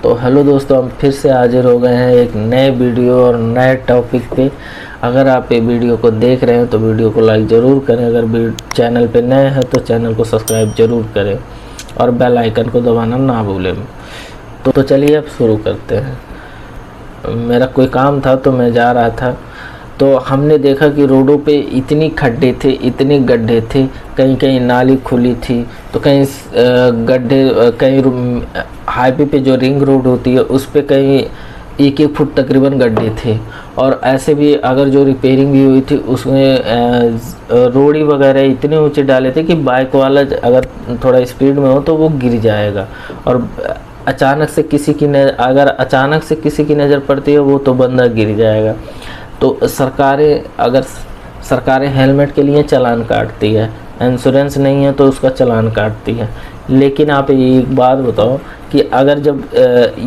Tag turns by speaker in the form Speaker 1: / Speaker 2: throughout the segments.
Speaker 1: तो हेलो दोस्तों, हम फिर से हाजिर हो गए हैं एक नए वीडियो और नए टॉपिक पे। अगर आप ये वीडियो को देख रहे हैं तो वीडियो को लाइक ज़रूर करें। अगर चैनल पे नए हैं तो चैनल को सब्सक्राइब ज़रूर करें और बेल आइकन को दबाना ना भूलें। तो चलिए अब शुरू करते हैं। मेरा कोई काम था तो मैं जा रहा था, तो हमने देखा कि रोडों पे इतनी खड्डे थे, इतने गड्ढे थे, कहीं कहीं नाली खुली थी, तो कहीं गड्ढे, कहीं हाईवे पे जो रिंग रोड होती है उस पे कहीं 1-1 फुट तकरीबन गड्ढे थे। और ऐसे भी अगर जो रिपेयरिंग भी हुई थी उसमें रोड़ी वगैरह इतने ऊंचे डाले थे कि बाइक वाला अगर थोड़ा स्पीड में हो तो वो गिर जाएगा। और अचानक से किसी की नज़र पड़ती है वो तो बंदा गिर जाएगा। तो सरकारें हेलमेट के लिए चालान काटती है, इंश्योरेंस नहीं है तो उसका चालान काटती है। लेकिन आप एक बात बताओ कि अगर जब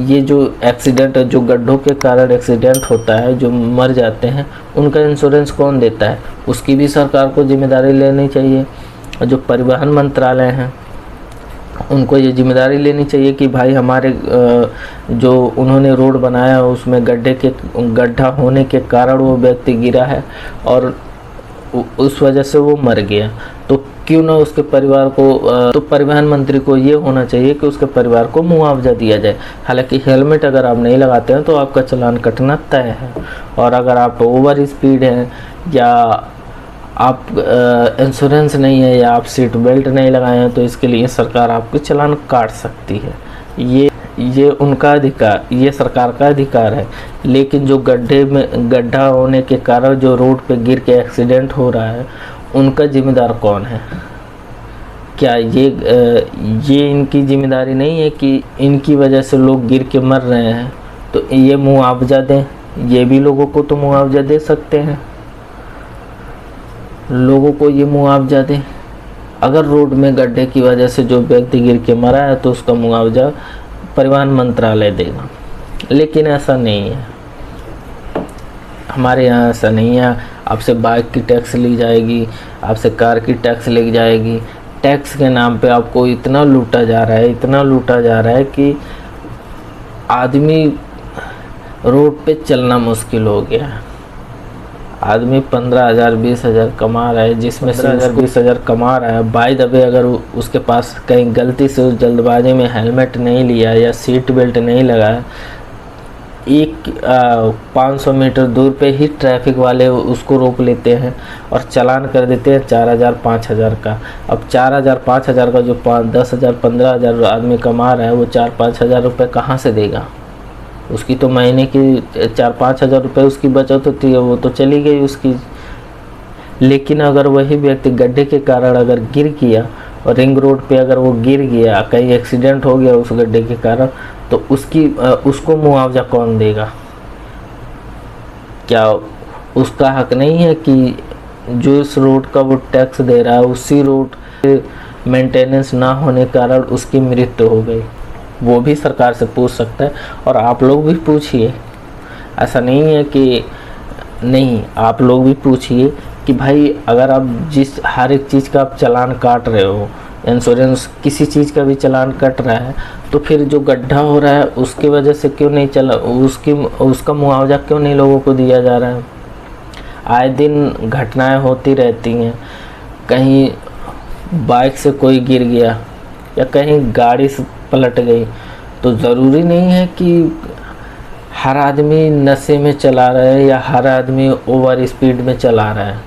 Speaker 1: ये जो एक्सीडेंट, जो गड्ढों के कारण एक्सीडेंट होता है, जो मर जाते हैं, उनका इंश्योरेंस कौन देता है? उसकी भी सरकार को जिम्मेदारी लेनी चाहिए। जो परिवहन मंत्रालय हैं उनको ये जिम्मेदारी लेनी चाहिए कि भाई हमारे जो उन्होंने रोड बनाया उसमें गड्ढा होने के कारण वो व्यक्ति गिरा है और उस वजह से वो मर गया, तो क्यों ना उसके परिवार को, तो परिवहन मंत्री को ये होना चाहिए कि उसके परिवार को मुआवजा दिया जाए। हालांकि हेलमेट अगर आप नहीं लगाते हैं तो आपका चालान कटना तय है। और अगर आप ओवर स्पीड हैं या आप इंश्योरेंस नहीं है या आप सीट बेल्ट नहीं लगाए हैं तो इसके लिए सरकार आपको चालान काट सकती है। ये उनका अधिकार, ये सरकार का अधिकार है। लेकिन जो गड्ढा होने के कारण जो रोड पे गिर के एक्सीडेंट हो रहा है उनका जिम्मेदार कौन है? क्या ये इनकी जिम्मेदारी नहीं है कि इनकी वजह से लोग गिर के मर रहे हैं तो ये मुआवजा दें? ये भी लोगों को तो मुआवजा दे सकते हैं, लोगों को ये मुआवजा दें। अगर रोड में गड्ढे की वजह से जो व्यक्ति गिर के मरा है तो उसका मुआवजा परिवहन मंत्रालय देगा। लेकिन ऐसा नहीं है, हमारे यहाँ ऐसा नहीं है। आपसे बाइक की टैक्स ली जाएगी, आपसे कार की टैक्स ली जाएगी। टैक्स के नाम पे आपको इतना लूटा जा रहा है कि आदमी रोड पे चलना मुश्किल हो गया है। आदमी 15,000 20,000 कमा रहा है, जिसमें से 20,000 कमा रहा है। बाय द वे अगर उसके पास कहीं गलती से उस जल्दबाजी में हेलमेट नहीं लिया या सीट बेल्ट नहीं लगाया, 500 मीटर दूर पे ही ट्रैफिक वाले उसको रोक लेते हैं और चालान कर देते हैं 4,000 5,000 का। अब 4,000 5,000 का जो 10,000 15,000 आदमी कमा रहा है वो 4-5 हज़ार रुपये कहाँ से देगा? उसकी तो महीने की 4-5 हज़ार रुपये उसकी बचत होती है, वो तो चली गई उसकी। लेकिन अगर वही व्यक्ति गड्ढे के कारण अगर गिर गया और रिंग रोड पे अगर वो गिर गया, कहीं एक्सीडेंट हो गया उस गड्ढे के कारण, तो उसको मुआवजा कौन देगा? क्या उसका हक नहीं है कि जो इस रोड का वो टैक्स दे रहा है, उसी रोड मेंटेनेंस ना होने के कारण उसकी मृत्यु हो गई, वो भी सरकार से पूछ सकता है। और आप लोग भी पूछिए, ऐसा नहीं है कि नहीं, आप लोग भी पूछिए कि भाई अगर आप हर एक चीज़ का आप चालान काट रहे हो, इंश्योरेंस किसी चीज़ का भी चालान कट रहा है, तो फिर जो गड्ढा हो रहा है उसकी वजह से क्यों नहीं उसका मुआवजा क्यों नहीं लोगों को दिया जा रहा है? आए दिन घटनाएं होती रहती हैं, कहीं बाइक से कोई गिर गया या कहीं गाड़ी से पलट गई, तो ज़रूरी नहीं है कि हर आदमी नशे में चला रहा है या हर आदमी ओवर स्पीड में चला रहा है।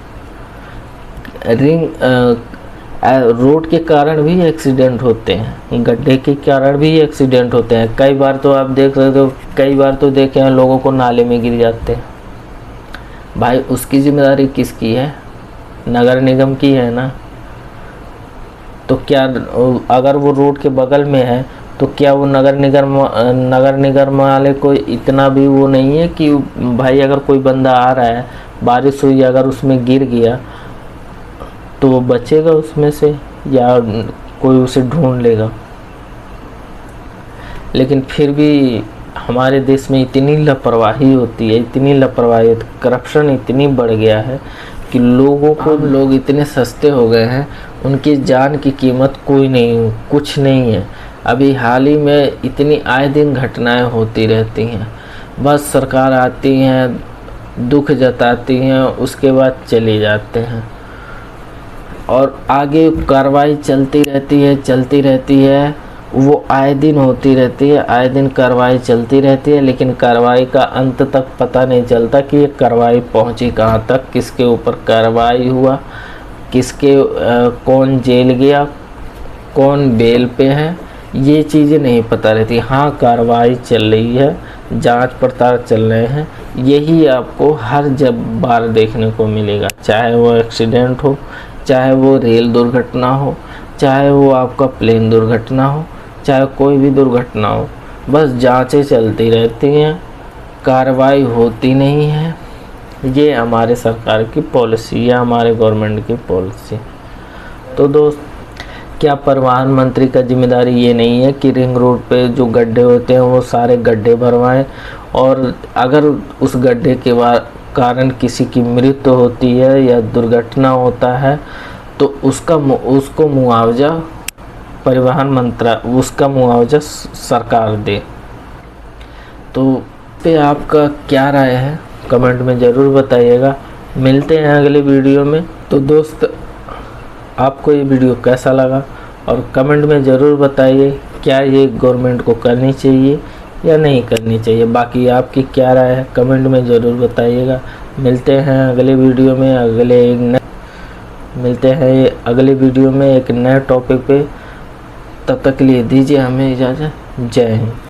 Speaker 1: रोड के कारण भी एक्सीडेंट होते हैं, गड्ढे के कारण भी एक्सीडेंट होते हैं। कई बार तो आप देख रहे हो, कई बार तो देखे हैं लोगों को नाले में गिर जाते हैं। भाई उसकी जिम्मेदारी किसकी है? नगर निगम की है ना। तो क्या अगर वो रोड के बगल में है तो क्या वो नगर निगम वाले को इतना भी वो नहीं है कि भाई अगर कोई बंदा आ रहा है, बारिश हुई, अगर उसमें गिर गया तो वो बचेगा उसमें से या कोई उसे ढूंढ लेगा? लेकिन फिर भी हमारे देश में इतनी लापरवाही होती है, करप्शन इतनी बढ़ गया है कि लोग इतने सस्ते हो गए हैं, उनकी जान की कीमत कुछ नहीं है। अभी हाल ही में इतनी आए दिन घटनाएं होती रहती हैं। बस सरकार आती हैं, दुख जताती हैं, उसके बाद चले जाते हैं और आगे कार्रवाई चलती रहती है। वो आए दिन होती रहती है, आए दिन कार्रवाई चलती रहती है, लेकिन कार्रवाई का अंत तक पता नहीं चलता कि ये कार्रवाई पहुंची कहाँ तक, किसके ऊपर कार्रवाई हुआ, किसके कौन जेल गया, कौन बेल पे है, ये चीज़ें नहीं पता रहती। हाँ, कार्रवाई चल रही है, जांच पड़ताल चल रहे हैं, यही आपको हर बार देखने को मिलेगा। चाहे वो एक्सीडेंट हो, चाहे वो रेल दुर्घटना हो, चाहे वो आपका प्लेन दुर्घटना हो, चाहे कोई भी दुर्घटना हो, बस जांचें चलती रहती हैं, कार्रवाई होती नहीं है। ये हमारे सरकार की पॉलिसी है, हमारे गवर्नमेंट की पॉलिसी। तो दोस्त, क्या परिवहन मंत्री का जिम्मेदारी ये नहीं है कि रिंग रोड पे जो गड्ढे होते हैं वो सारे गड्ढे भरवाएं, और अगर उस गड्ढे के कारण किसी की मृत्यु होती है या दुर्घटना होता है तो उसको मुआवजा उसका मुआवजा सरकार दे। तो पे आपका क्या राय है, कमेंट में ज़रूर बताइएगा। मिलते हैं अगले वीडियो में। तो दोस्त, आपको ये वीडियो कैसा लगा और कमेंट में ज़रूर बताइए, क्या ये गवर्नमेंट को करनी चाहिए या नहीं करनी चाहिए। बाकी आपकी क्या राय है, कमेंट में ज़रूर बताइएगा। मिलते हैं अगले वीडियो में, अगले वीडियो में एक नए टॉपिक पे। तब तक के लिए दीजिए हमें इजाज़त। जय हिंद।